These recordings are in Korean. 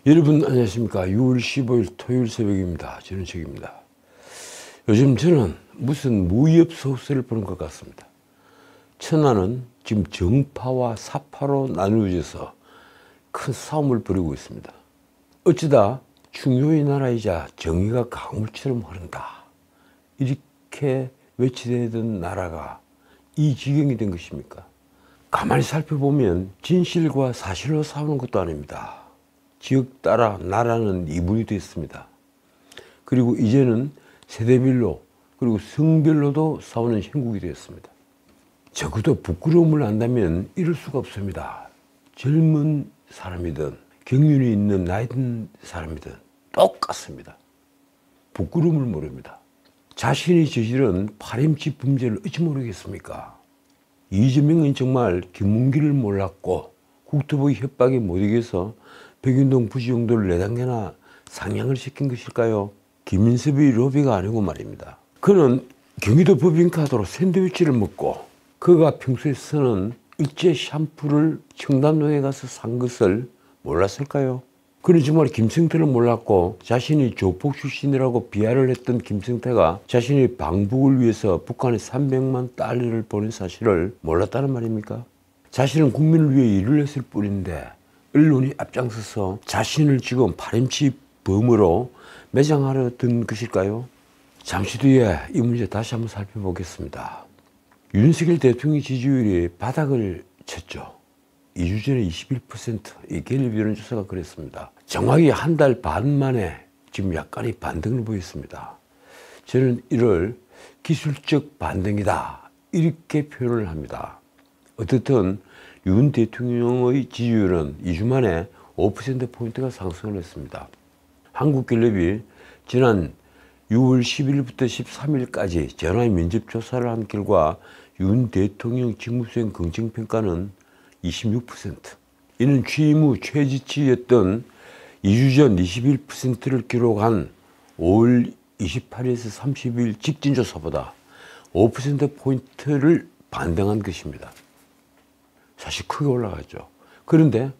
여러분 안녕하십니까. 6월 15일 토요일 새벽입니다. 저는 책입니다. 요즘 저는 무슨 무협 소설을 보는 것 같습니다. 천하는 지금 정파와 사파로 나누어져서 큰 싸움을 벌이고 있습니다. 어쩌다 중요의 나라이자 정의가 강물처럼 흐른다, 이렇게 외치던 나라가 이 지경이 된 것입니까? 가만히 살펴보면 진실과 사실로 싸우는 것도 아닙니다. 지역 따라 나라는 이분이 됐습니다. 그리고 이제는 세대별로 그리고 성별로도 싸우는 형국이 되었습니다. 적어도 부끄러움을 안다면 이럴 수가 없습니다. 젊은 사람이든 경륜이 있는 나이 든 사람이든 똑같습니다. 부끄러움을 모릅니다. 자신이 저지른 파렴치 범죄를 어찌 모르겠습니까? 이재명은 정말 김문기를 몰랐고 국토부의 협박에 못 이겨서 백운동 부지 용도를 4단계나 상향을 시킨 것일까요? 김인섭의 로비가 아니고 말입니다. 그는 경기도 법인카드로 샌드위치를 먹고 그가 평소에 쓰는 일제 샴푸를 청담동에 가서 산 것을 몰랐을까요? 그는 정말 김성태를 몰랐고 자신이 조폭 출신이라고 비하를 했던 김성태가 자신의 방북을 위해서 북한에 300만 달러를 보낸 사실을 몰랐다는 말입니까? 자신은 국민을 위해 일을 했을 뿐인데 언론이 앞장서서 자신을 지금 파렴치 범으로 매장하려 든 것일까요? 잠시 뒤에 이 문제 다시 한번 살펴보겠습니다. 윤석열 대통령 지지율이 바닥을 쳤죠. 2주 전에 21%, 이 갤럽 여론조사가 그랬습니다. 정확히 한 달 반 만에 지금 약간의 반등을 보였습니다. 저는 이를 기술적 반등이다, 이렇게 표현을 합니다. 어떻든 윤 대통령의 지지율은 2주 만에 5%포인트가 상승을 했습니다. 한국갤럽이 지난 6월 10일부터 13일까지 전화 면접 조사를 한 결과 윤 대통령 직무수행 긍정평가는 26%. 이는 취임 후 최저치였던 2주 전 21%를 기록한 5월 28일에서 30일 직전 조사보다 5%포인트를 반등한 것입니다. 사실 크게 올라가죠. 그런데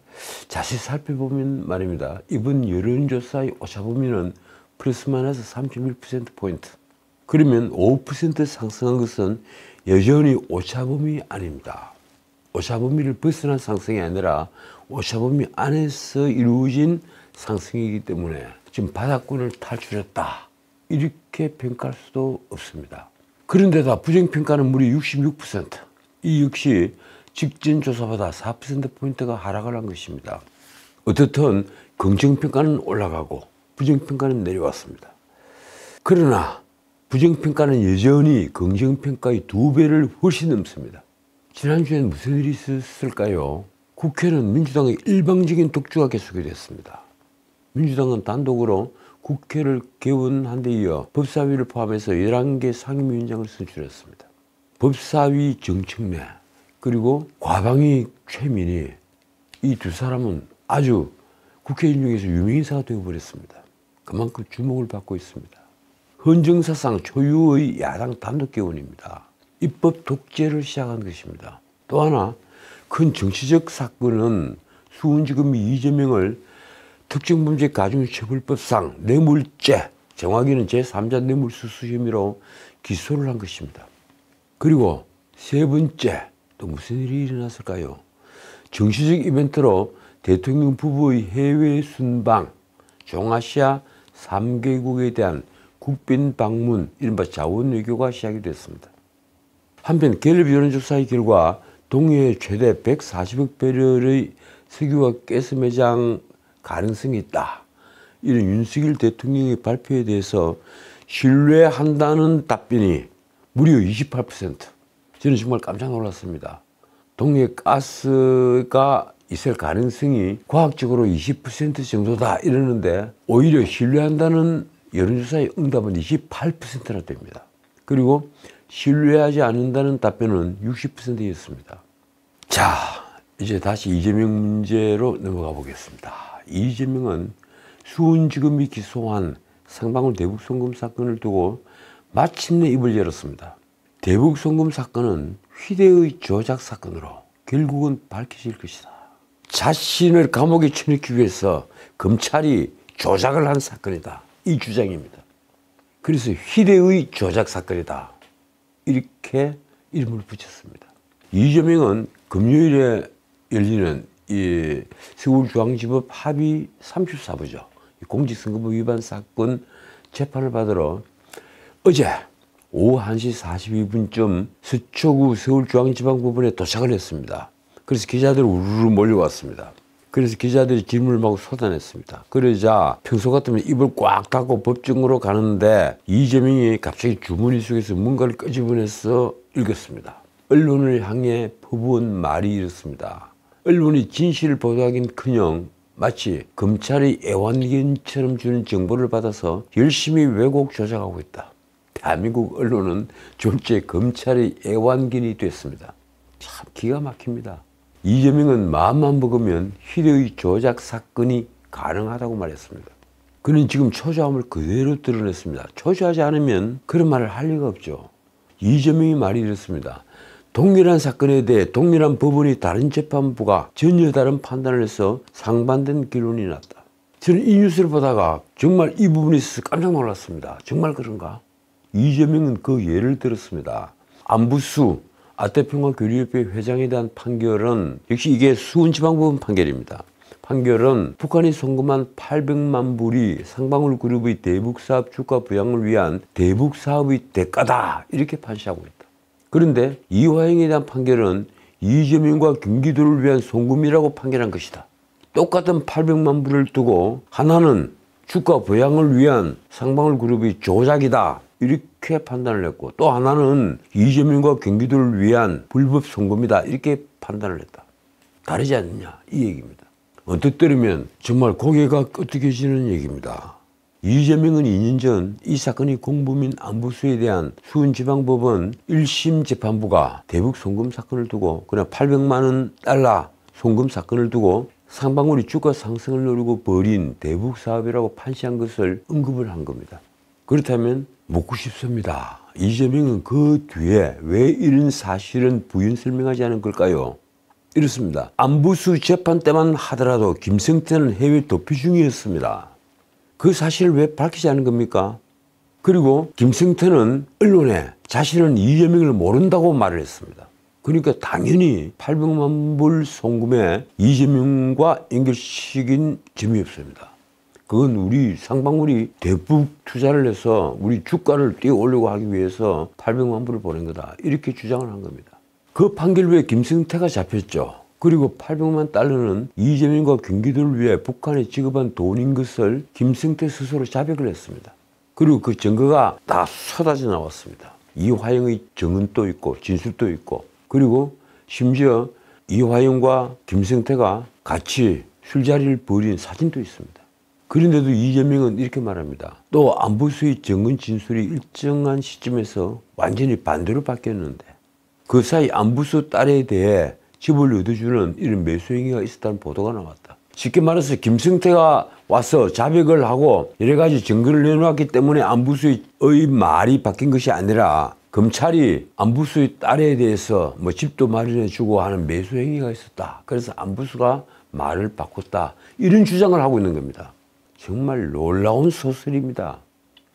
자세히 살펴보면 말입니다. 이번 여론조사의 오차범위는 플러스 마이너스 31%포인트. 그러면 5% 상승한 것은 여전히 오차범위 아닙니다. 오차범위를 벗어난 상승이 아니라 오차범위 안에서 이루어진 상승이기 때문에 지금 바닥권을 탈출했다, 이렇게 평가할 수도 없습니다. 그런데다 부정평가는 무려 66%. 이 역시 직전 조사보다 4%포인트가 하락을 한 것입니다. 어떻든 긍정평가는 올라가고 부정평가는 내려왔습니다. 그러나 부정평가는 여전히 긍정평가의 2배를 훨씬 넘습니다. 지난주엔 무슨 일이 있었을까요? 국회는 민주당의 일방적인 독주가 계속이 됐습니다. 민주당은 단독으로 국회를 개원한 데 이어 법사위를 포함해서 11개 상임위원장을 선출했습니다. 법사위 정청래 그리고 과방위 최민희, 이 두 사람은 아주 국회의원 중에서 유명인사가 되어버렸습니다. 그만큼 주목을 받고 있습니다. 헌정사상 초유의 야당 단독개원입니다. 입법 독재를 시작한 것입니다. 또 하나 큰 정치적 사건은 수원지검이 이재명을 특정범죄 가중처벌법상 뇌물죄, 정확히는 제3자 뇌물수수 혐의로 기소를 한 것입니다. 그리고 세 번째, 또 무슨 일이 일어났을까요? 정치적 이벤트로 대통령 부부의 해외 순방, 중아시아 3개국에 대한 국빈 방문, 이른바 자원 외교가 시작이 됐습니다. 한편 갤럽 여론조사의 결과 동해에 최대 140억 배럴의 석유와 가스 매장 가능성이 있다, 이런 윤석열 대통령의 발표에 대해서 신뢰한다는 답변이 무려 28%. 저는 정말 깜짝 놀랐습니다. 동해 가스가 있을 가능성이 과학적으로 20% 정도다 이러는데 오히려 신뢰한다는 여론조사의 응답은 28%나 됩니다. 그리고 신뢰하지 않는다는 답변은 60%였습니다. 자, 이제 다시 이재명 문제로 넘어가 보겠습니다. 이재명은 수원지검이 기소한 상방울 대북송금 사건을 두고 마침내 입을 열었습니다. 대북송금 사건은 휴대의 조작 사건으로 결국은 밝혀질 것이다, 자신을 감옥에 쳐넣기 위해서 검찰이 조작을 한 사건이다. 이 주장입니다. 그래서 희대의 조작 사건이다. 이렇게 이름을 붙였습니다. 이재명은 금요일에 열리는 이 서울중앙지법 합의 34부죠. 공직선거법 위반 사건 재판을 받으러 어제 오후 1시 42분쯤 서초구 서울중앙지방법원에 도착을 했습니다. 그래서 기자들이 우르르 몰려왔습니다. 그래서 기자들이 질문을 막 쏟아냈습니다. 그러자 평소 같으면 입을 꽉 닫고 법정으로 가는데 이재명이 갑자기 주머니 속에서 뭔가를 끄집어내서 읽었습니다. 언론을 향해 퍼부은 말이 이렇습니다. 언론이 진실을 보도하긴커녕 마치 검찰이 애완견처럼 주는 정보를 받아서 열심히 왜곡 조작하고 있다. 대한민국 언론은 졸제 검찰의 애완견이 됐습니다. 참 기가 막힙니다. 이재명은 마음만 먹으면 희대의 조작 사건이 가능하다고 말했습니다. 그는 지금 초조함을 그대로 드러냈습니다. 초조하지 않으면 그런 말을 할 리가 없죠. 이재명이 말이 이렇습니다. 동일한 사건에 대해 동일한 법원이 다른 재판부가 전혀 다른 판단을 해서 상반된 결론이 났다. 저는 이 뉴스를 보다가 정말 이 부분에 있어서 깜짝 놀랐습니다. 정말 그런가? 이재명은 그 예를 들었습니다. 안부수 아태평화교류협회 회장에 대한 판결은 역시 이게 수원지방법원 판결입니다. 판결은 북한이 송금한 800만 불이 상방울 그룹의 대북사업 주가 부양을 위한 대북사업의 대가다 이렇게 판시하고 있다. 그런데 이화영에 대한 판결은 이재명과 경기도를 위한 송금이라고 판결한 것이다. 똑같은 800만 불을 두고 하나는 주가 부양을 위한 상방울 그룹의 조작이다 이렇게 판단을 했고 또 하나는 이재명과 경기도를 위한 불법 송금이다 이렇게 판단을 했다. 다르지 않느냐 이 얘기입니다. 언뜻 들으면 정말 고개가 끄덕여지는 얘기입니다. 이재명은 2년 전 이 사건이 공범인 안부수에 대한 수원지방법원 1심 재판부가 대북 송금 사건을 두고 그냥 800만 원 달러 송금 사건을 두고 상방울이 주가 상승을 노리고 벌인 대북 사업이라고 판시한 것을 언급을 한 겁니다. 그렇다면 묻고 싶습니다. 이재명은 그 뒤에 왜 이런 사실은 부연 설명하지 않은 걸까요? 이렇습니다. 안부수 재판 때만 하더라도 김성태는 해외 도피 중이었습니다. 그 사실을 왜 밝히지 않은 겁니까? 그리고 김성태는 언론에 자신은 이재명을 모른다고 말을 했습니다. 그러니까 당연히 800만 불 송금에 이재명과 연결시킨 점이 없습니다. 그건 우리 상방울이 대북 투자를 해서 우리 주가를 띄워 올리고 하기 위해서 800만 불을 보낸 거다. 이렇게 주장을 한 겁니다. 그 판결 후에 김성태가 잡혔죠. 그리고 800만 달러는 이재명과 경기도를 위해 북한에 지급한 돈인 것을 김성태 스스로 자백을 했습니다. 그리고 그 증거가 다 쏟아져 나왔습니다. 이화영의 증언도 있고 진술도 있고 그리고 심지어 이화영과 김성태가 같이 술자리를 벌인 사진도 있습니다. 그런데도 이재명은 이렇게 말합니다. 또 안부수의 증언 진술이 일정한 시점에서 완전히 반대로 바뀌었는데 그 사이 안부수 딸에 대해 집을 얻어주는 이런 매수 행위가 있었다는 보도가 나왔다. 쉽게 말해서 김성태가 와서 자백을 하고 여러 가지 증거를 내놓았기 때문에 안부수의 말이 바뀐 것이 아니라 검찰이 안부수의 딸에 대해서 뭐 집도 마련해주고 하는 매수 행위가 있었다. 그래서 안부수가 말을 바꿨다. 이런 주장을 하고 있는 겁니다. 정말 놀라운 소설입니다.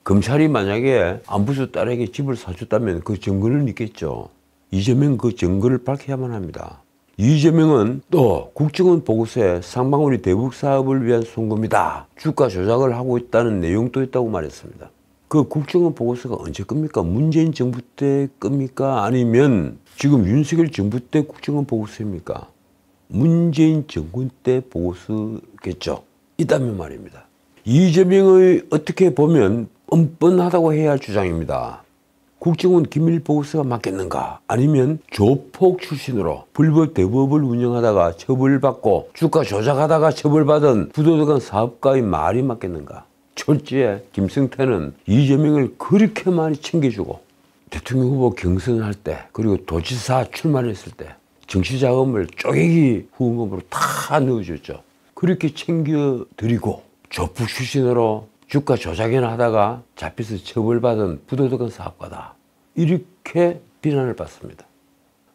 검찰이 만약에 안부수 딸에게 집을 사줬다면 그 증거를 있겠죠. 이재명 그 증거를 밝혀야만 합니다. 이재명은 또 국정원 보고서에 상방울이 대북 사업을 위한 송금이다. 주가 조작을 하고 있다는 내용도 있다고 말했습니다. 그 국정원 보고서가 언제 겁니까? 문재인 정부 때 겁니까? 아니면 지금 윤석열 정부 때 국정원 보고서입니까? 문재인 정권 때 보고서겠죠. 있다면 말입니다. 이재명의 어떻게 보면 뻔뻔하다고 해야 할 주장입니다. 국정원 기밀 보고서가 맞겠는가? 아니면 조폭 출신으로 불법 대부업을 운영하다가 처벌받고 주가 조작하다가 처벌받은 부도덕한 사업가의 말이 맞겠는가? 철저히 김성태는 이재명을 그렇게 많이 챙겨주고 대통령 후보 경선할 때 그리고 도지사 출마했을 때 정치자금을 쪼개기 후원금으로 다 넣어줬죠. 그렇게 챙겨드리고 조폭 출신으로 주가 조작이나 하다가 잡혀서 처벌받은 부도덕한 사업가다. 이렇게 비난을 받습니다.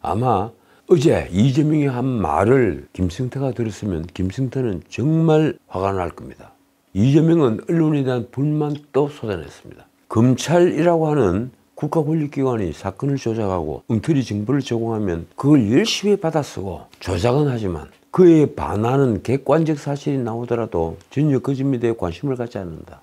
아마 어제 이재명이 한 말을 김성태가 들었으면 김성태는 정말 화가 날 겁니다. 이재명은 언론에 대한 불만도 쏟아냈습니다. 검찰이라고 하는 국가권력기관이 사건을 조작하고 엉터리 정보를 제공하면 그걸 열심히 받아쓰고 조작은 하지만 그에 반하는 객관적 사실이 나오더라도 전혀 그 점에 대해 관심을 갖지 않는다.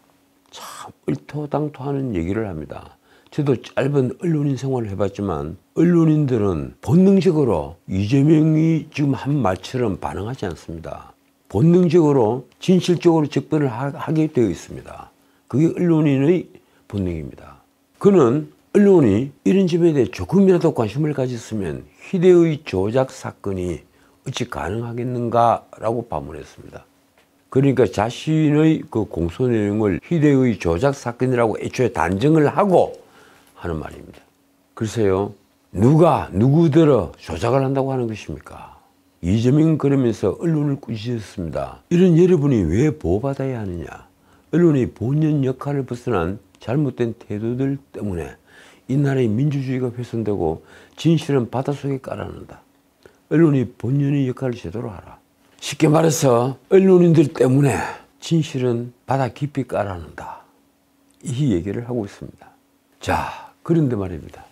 참 얼토당토하는 얘기를 합니다. 저도 짧은 언론인 생활을 해봤지만 언론인들은 본능적으로 이재명이 지금 한 말처럼 반응하지 않습니다. 본능적으로 진실적으로 접근을 하게 되어 있습니다. 그게 언론인의 본능입니다. 그는 언론이 이런 점에 대해 조금이라도 관심을 가졌으면 희대의 조작 사건이 어찌 가능하겠는가라고 반문했습니다. 그러니까 자신의 그 공소 내용을 희대의 조작 사건이라고 애초에 단정을 하고 하는 말입니다. 글쎄요, 누가 누구더러 조작을 한다고 하는 것입니까? 이재명은 그러면서 언론을 꾸짖었습니다. 이런 여러분이 왜 보호받아야 하느냐? 언론이 본연 역할을 벗어난 잘못된 태도들 때문에 이 나라의 민주주의가 훼손되고 진실은 바닷속에 깔아난다. 언론이 본연의 역할을 제대로 하라. 쉽게 말해서 언론인들 때문에 진실은 바다 깊이 깔아난다. 이 얘기를 하고 있습니다. 자, 그런데 말입니다.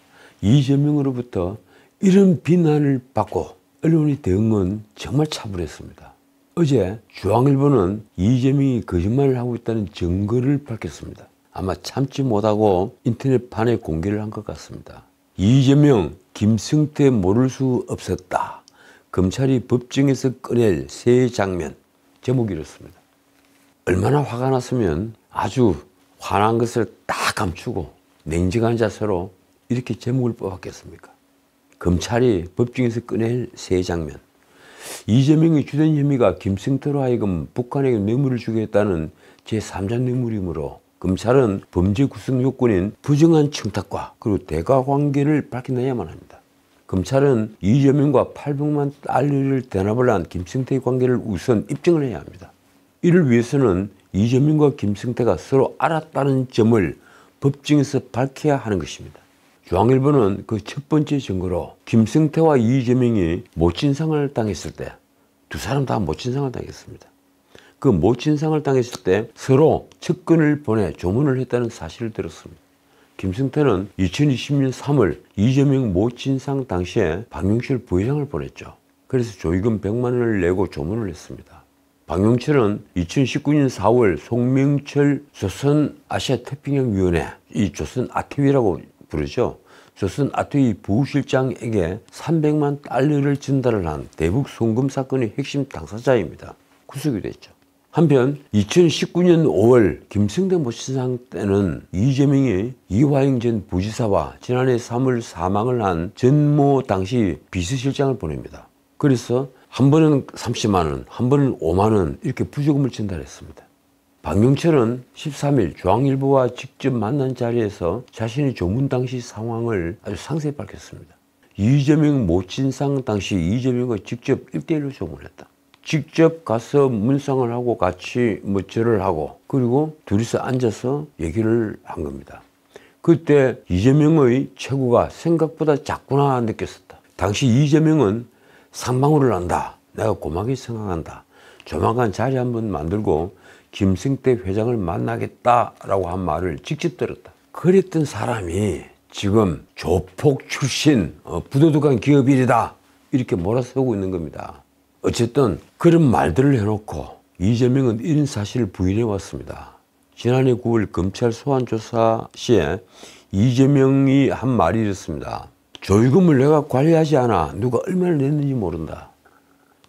이재명으로부터 이런 비난을 받고 언론의 대응은 정말 차분했습니다. 어제 중앙일보는 이재명이 거짓말을 하고 있다는 증거를 밝혔습니다. 아마 참지 못하고 인터넷판에 공개를 한 것 같습니다. 이재명, 김성태 모를 수 없었다. 검찰이 법정에서 꺼낼 새 장면. 제목이 이렇습니다. 얼마나 화가 났으면 아주 화난 것을 다 감추고 냉정한 자세로 이렇게 제목을 뽑았겠습니까? 검찰이 법정에서 꺼낼 새 장면. 이재명의 주된 혐의가 김성태로 하여금 북한에게 뇌물을 주게 했다는 제3자 뇌물이므로 검찰은 범죄 구성 요건인 부정한 청탁과 그리고 대가 관계를 밝혀내야만 합니다. 검찰은 이재명과 800만 달러를 대납을 한 김성태의 관계를 우선 입증을 해야 합니다. 이를 위해서는 이재명과 김성태가 서로 알았다는 점을 법정에서 밝혀야 하는 것입니다. 중앙일보는 그 첫 번째 증거로 김성태와 이재명이 모친상을 당했을 때 두 사람 다 모친상을 당했습니다. 그 모친상을 당했을 때 서로 측근을 보내 조문을 했다는 사실을 들었습니다. 김성태는 2020년 3월 이재명 모친상 당시에 박용철 부회장을 보냈죠. 그래서 조의금 100만 원을 내고 조문을 했습니다. 박용철은 2019년 4월 송명철 조선아시아태평양위원회, 이 조선아태위라고 부르죠. 조선아태위 부실장에게 300만 달러를 전달을 한 대북 송금 사건의 핵심 당사자입니다. 구속이 됐죠. 한편 2019년 5월 김성태 모친상 때는 이재명이 이화영 전 부지사와 지난해 3월 사망을 한 전모 당시 비서실장을 보냅니다. 그래서 한 번은 30만 원, 한 번은 5만 원 이렇게 부조금을 전달했습니다. 박용철은 13일 중앙일보와 직접 만난 자리에서 자신의 조문 당시 상황을 아주 상세히 밝혔습니다. 이재명 모친상 당시 이재명과 직접 1대1로 조문했다. 직접 가서 문상을 하고 같이 절을 하고 그리고 둘이서 앉아서 얘기를 한 겁니다. 그때 이재명의 체구가 생각보다 작구나 느꼈었다. 당시 이재명은 상방울을 한다. 내가 고맙게 생각한다. 조만간 자리 한번 만들고 김성태 회장을 만나겠다라고 한 말을 직접 들었다. 그랬던 사람이 지금 조폭 출신 부도덕한 기업인이다 이렇게 몰아세우고 있는 겁니다. 어쨌든 그런 말들을 해놓고 이재명은 이런 사실을 부인해 왔습니다. 지난해 9월 검찰 소환조사 시에 이재명이 한 말이 이렇습니다. 조의금을 내가 관리하지 않아 누가 얼마나 냈는지 모른다.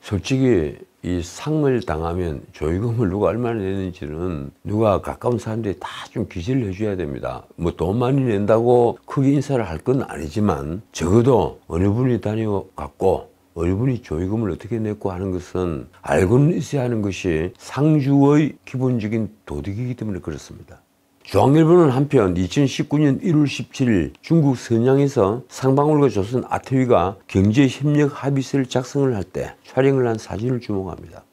솔직히 이 상을 당하면 조의금을 누가 얼마나 냈는지는 누가 가까운 사람들이 다 좀 기재를 해줘야 됩니다. 뭐 돈 많이 낸다고 크게 인사를 할 건 아니지만 적어도 어느 분이 다녀갔고 어느 분이 조의금을 어떻게 냈고 하는 것은 알고는 있어야 하는 것이 상주의 기본적인 도덕이기 때문에 그렇습니다. 중앙일보는 한편 2019년 1월 17일 중국 선양에서 상방울과 조선 아태위가 경제협력 합의서를 작성을 할 때 촬영을 한 사진을 주목합니다.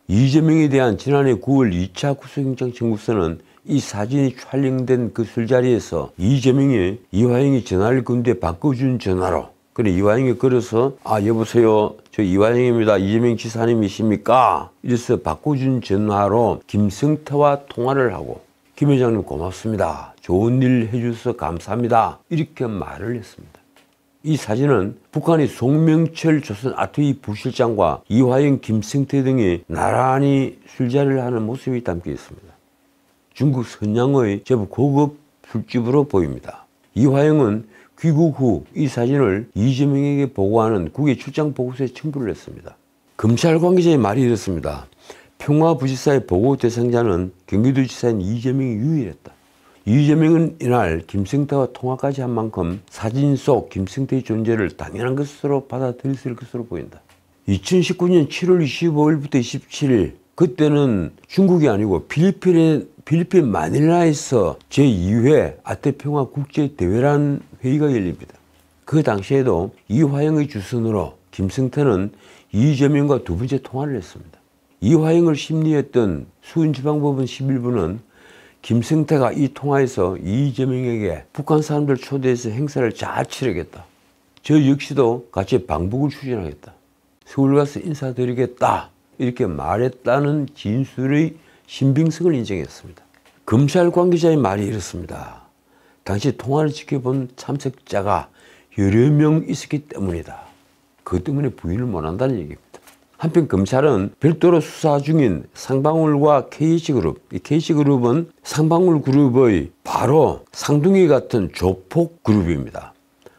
이재명에 대한 지난해 9월 2차 구속영장 청구서는 이 사진이 촬영된 그 술자리에서 이재명이 이화영이 전화를 건데 바꿔준 전화로 그래 이화영이 걸어서 여보세요, 저 이화영입니다. 이재명 지사님이십니까? 이래서 바꿔준 전화로 김성태와 통화를 하고 김 회장님 고맙습니다. 좋은 일 해주셔서 감사합니다. 이렇게 말을 했습니다. 이 사진은 북한의 송명철 조선 아트회 부실장과 이화영, 김성태 등이 나란히 술자리를 하는 모습이 담겨 있습니다. 중국 선양의 제법 고급 술집으로 보입니다. 이화영은 귀국 후 이 사진을 이재명에게 보고하는 국외 출장 보고서에 첨부를 했습니다. 검찰 관계자의 말이 이렇습니다. 평화부지사의 보고 대상자는 경기도지사인 이재명이 유일했다. 이재명은 이날 김성태와 통화까지 한 만큼 사진 속 김성태의 존재를 당연한 것으로 받아들였을 것으로 보인다. 2019년 7월 25일부터 27일 그때는 중국이 아니고 필리핀 마닐라에서 제2회 아태평화 국제대회라는 회의가 열립니다. 그 당시에도 이화영의 주선으로 김성태는 이재명과 두 번째 통화를 했습니다. 이화영을 심리했던 수원지방법원 11부는 김성태가 이 통화에서 이재명에게 북한 사람들 초대해서 행사를 잘 치르겠다. 저 역시도 같이 방북을 추진하겠다. 서울 가서 인사드리겠다. 이렇게 말했다는 진술의 신빙성을 인정했습니다. 검찰 관계자의 말이 이렇습니다. 당시 통화를 지켜본 참석자가 여러 명 있었기 때문이다. 그것 때문에 부인을 못한다는 얘기입니다. 한편 검찰은 별도로 수사 중인 상방울과 KH그룹, 이 KH그룹은 상방울그룹의 바로 상둥이 같은 조폭그룹입니다.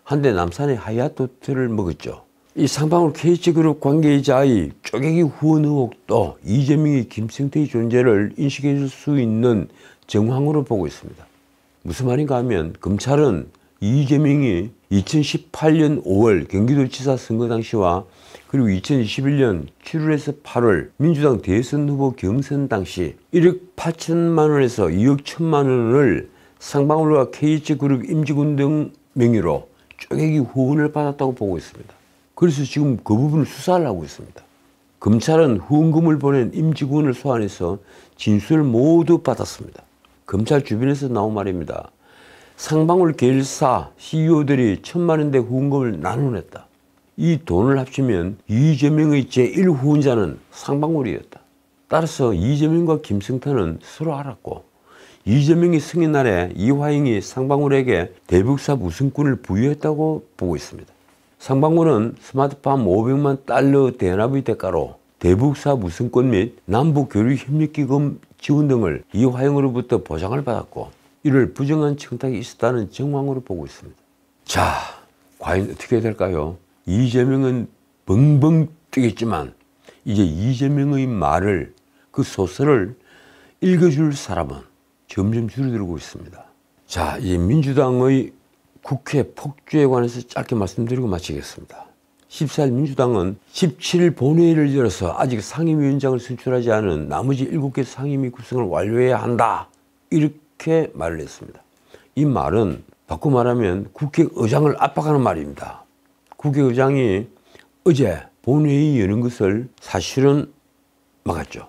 한때 남산의 하얏트 호텔을 먹었죠. 이 상방울 KH그룹 관계자의 쪼개기 후원 의혹도 이재명이 김성태의 존재를 인식해 줄 수 있는 정황으로 보고 있습니다. 무슨 말인가 하면 검찰은 이재명이 2018년 5월 경기도지사 선거 당시와 그리고 2021년 7월에서 8월 민주당 대선 후보 경선 당시 1억 8천만 원에서 2억 1천만 원을 상방울과 KH그룹 임직원 등 명의로 쪼개기 후원을 받았다고 보고 있습니다. 그래서 지금 그 부분을 수사를 하고 있습니다. 검찰은 후원금을 보낸 임직원을 소환해서 진술을 모두 받았습니다. 검찰 주변에서 나온 말입니다. 상방울 계열사 CEO들이 1,000만 원대 후원금을 나눠냈다. 이 돈을 합치면 이재명의 제1후원자는 상방울이었다. 따라서 이재명과 김성태는 서로 알았고 이재명이 승인날에 이화영이 상방울에게 대북사업 우선권을 부여했다고 보고 있습니다. 상방울은 스마트팜 500만 달러 대납의 대가로 대북사업 우선권 및 남북교류협력기금 지원 등을 이화영으로부터 보장을 받았고 이를 부정한 청탁이 있었다는 정황으로 보고 있습니다. 자, 과연 어떻게 해야 될까요? 이재명은 벙벙 뛰겠지만 이제 이재명의 말을 그 소설을 읽어줄 사람은 점점 줄어들고 있습니다. 자, 이제 민주당의 국회 폭주에 관해서 짧게 말씀드리고 마치겠습니다. 14일 민주당은 17일 본회의를 열어서 아직 상임위원장을 선출하지 않은 나머지 7개 상임위 구성을 완료해야 한다. 이렇게 말을 했습니다. 이 말은 바꿔 말하면 국회의장을 압박하는 말입니다. 국회의장이 어제 본회의 여는 것을 사실은 막았죠.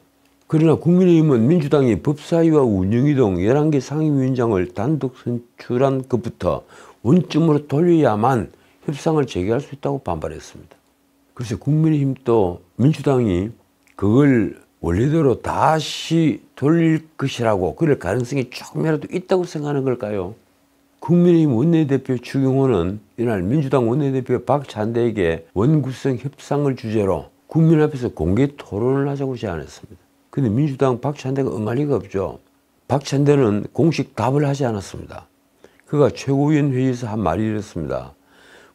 그러나 국민의힘은 민주당이 법사위와 운영위 등 11개 상임위원장을 단독 선출한 것부터 원점으로 돌려야만 협상을 재개할 수 있다고 반발했습니다. 그래서 국민의힘도 민주당이 그걸 원래대로 다시 돌릴 것이라고 그럴 가능성이 조금이라도 있다고 생각하는 걸까요? 국민의힘 원내대표 추경호는 이날 민주당 원내대표 박찬대에게 원구성 협상을 주제로 국민 앞에서 공개 토론을 하자고 제안했습니다. 근데 민주당 박찬대가 응할 리가 없죠. 박찬대는 공식 답을 하지 않았습니다. 그가 최고위원 회의에서 한 말이 이렇습니다.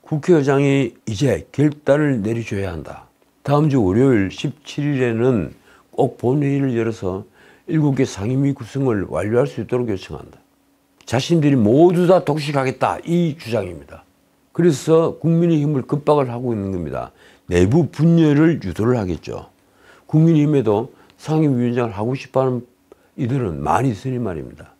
국회의장이 이제 결단을 내려줘야 한다. 다음 주 월요일 17일에는 꼭 본회의를 열어서 7개 상임위 구성을 완료할 수 있도록 요청한다. 자신들이 모두 다 독식하겠다 이 주장입니다. 그래서 국민의힘을 급박을 하고 있는 겁니다. 내부 분열을 유도를 하겠죠. 국민의힘에도 상임위원장을 하고 싶어하는 이들은 많이 있으니 말입니다.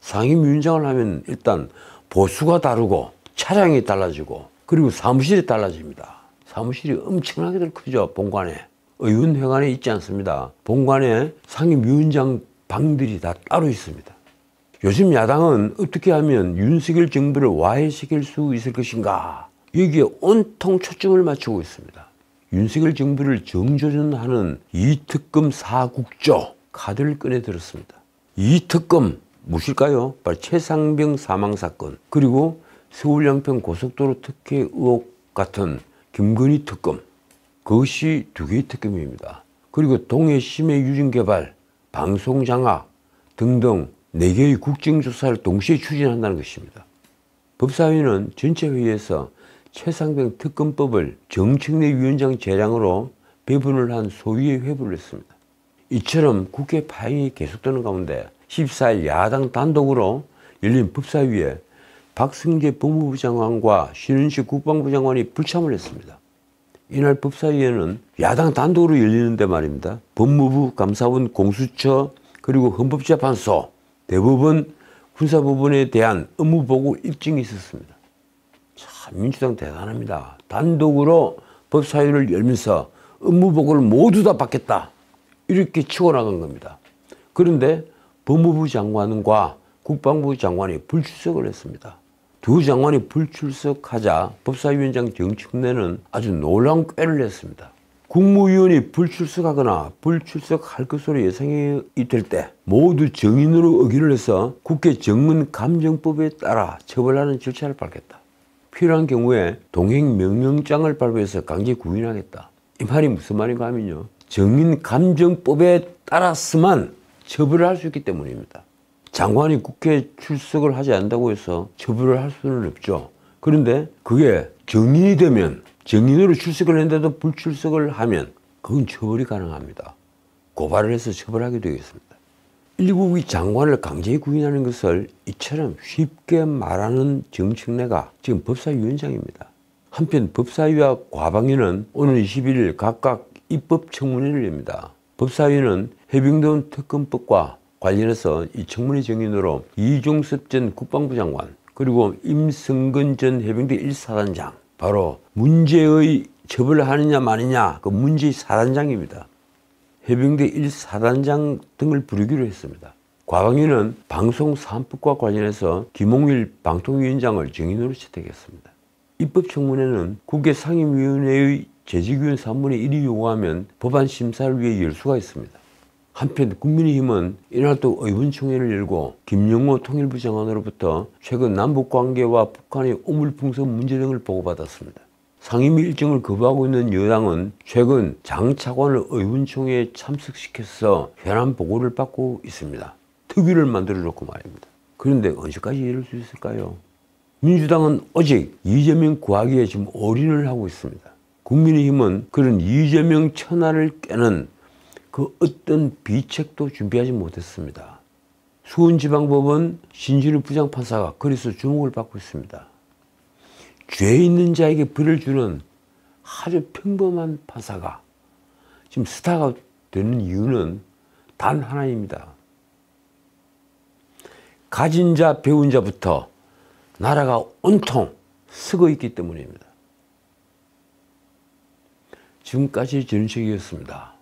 상임위원장을 하면 일단 보수가 다르고 차량이 달라지고 그리고 사무실이 달라집니다. 사무실이 엄청나게 크죠. 본관에. 의원회관에 있지 않습니다. 본관에 상임위원장 방들이 다 따로 있습니다. 요즘 야당은 어떻게 하면 윤석열 정부를 와해시킬 수 있을 것인가 여기에 온통 초점을 맞추고 있습니다. 윤석열 정부를 정조준하는 이 특검 사국조 카드를 꺼내 들었습니다. 이 특검 무엇일까요? 바로 최상병 사망사건, 그리고 서울 양평 고속도로 특혜 의혹 같은 김건희 특검, 그것이 두 개의 특검입니다. 그리고 동해 심해 유진 개발, 방송 장악 등등 4개의 국정조사를 동시에 추진한다는 것입니다. 법사위는 전체 회의에서 최상병 특검법을 정책내 위원장 재량으로 배분을 한 소위에 회부를 했습니다. 이처럼 국회 파행이 계속되는 가운데 14일 야당 단독으로 열린 법사위에 박승재 법무부 장관과 신은식 국방부 장관이 불참을 했습니다. 이날 법사위에는 야당 단독으로 열리는데 말입니다. 법무부, 감사원, 공수처, 그리고 헌법재판소, 대법원, 군사법원에 대한 업무보고 입증이 있었습니다. 참 민주당 대단합니다. 단독으로 법사위를 열면서 업무보고를 모두 다 받겠다, 이렇게 치고 나간 겁니다. 그런데 법무부 장관과 국방부 장관이 불출석을 했습니다. 두 장관이 불출석하자 법사위원장 정청래는 아주 놀라운 꾀를 냈습니다. 국무위원이 불출석하거나 불출석할 것으로 예상이 될 때 모두 정인으로 의결을 해서 국회 정문감정법에 따라 처벌하는 절차를 밟겠다. 필요한 경우에 동행명령장을 발부해서 강제 구인하겠다. 이 말이 무슨 말인가 하면요, 정인감정법에 따라서만 처벌을 할 수 있기 때문입니다. 장관이 국회 출석을 하지 않는다고 해서 처벌을 할 수는 없죠. 그런데 그게 정인이 되면, 정인으로 출석을 했는데도 불출석을 하면 그건 처벌이 가능합니다. 고발을 해서 처벌하게 되겠습니다. 일국의 장관을 강제 구인하는 것을 이처럼 쉽게 말하는 정청래가 지금 법사위원장입니다. 한편 법사위와 과방위는 오늘 21일 각각 입법청문회를 엽니다. 법사위는 해병대원 특검법과 관련해서 이 청문회 정인으로 이종섭 전 국방부 장관, 그리고 임성근 전 해병대 1사단장, 바로 문제의 처벌을 하느냐 마느냐 그 문제의 사단장입니다. 해병대 1사단장 등을 부르기로 했습니다. 과방위는 방송 3법과 관련해서 김홍일 방통위원장을 정인으로 채택했습니다. 입법청문회는 국회 상임위원회의 재직위원 3분의 1이 요구하면 법안 심사를 위해 열 수가 있습니다. 한편 국민의힘은 이날 또 의원총회를 열고 김영호 통일부 장관으로부터 최근 남북관계와 북한의 오물풍선 문제 등을 보고받았습니다. 상임위 일정을 거부하고 있는 여당은 최근 장 차관을 의원총회에 참석시켜서 현안 보고를 받고 있습니다. 특위를 만들어 놓고 말입니다. 그런데 언제까지 이럴 수 있을까요? 민주당은 오직 이재명 구하기에 지금 올인을 하고 있습니다. 국민의힘은 그런 이재명 천하를 깨는 그 어떤 비책도 준비하지 못했습니다. 수원지방법원 신진우 부장판사가 그래서 주목을 받고 있습니다. 죄 있는 자에게 벌을 주는 아주 평범한 판사가 지금 스타가 되는 이유는 단 하나입니다. 가진 자, 배운 자부터 나라가 온통 쓰고 있기 때문입니다. 지금까지 전식이었습니다.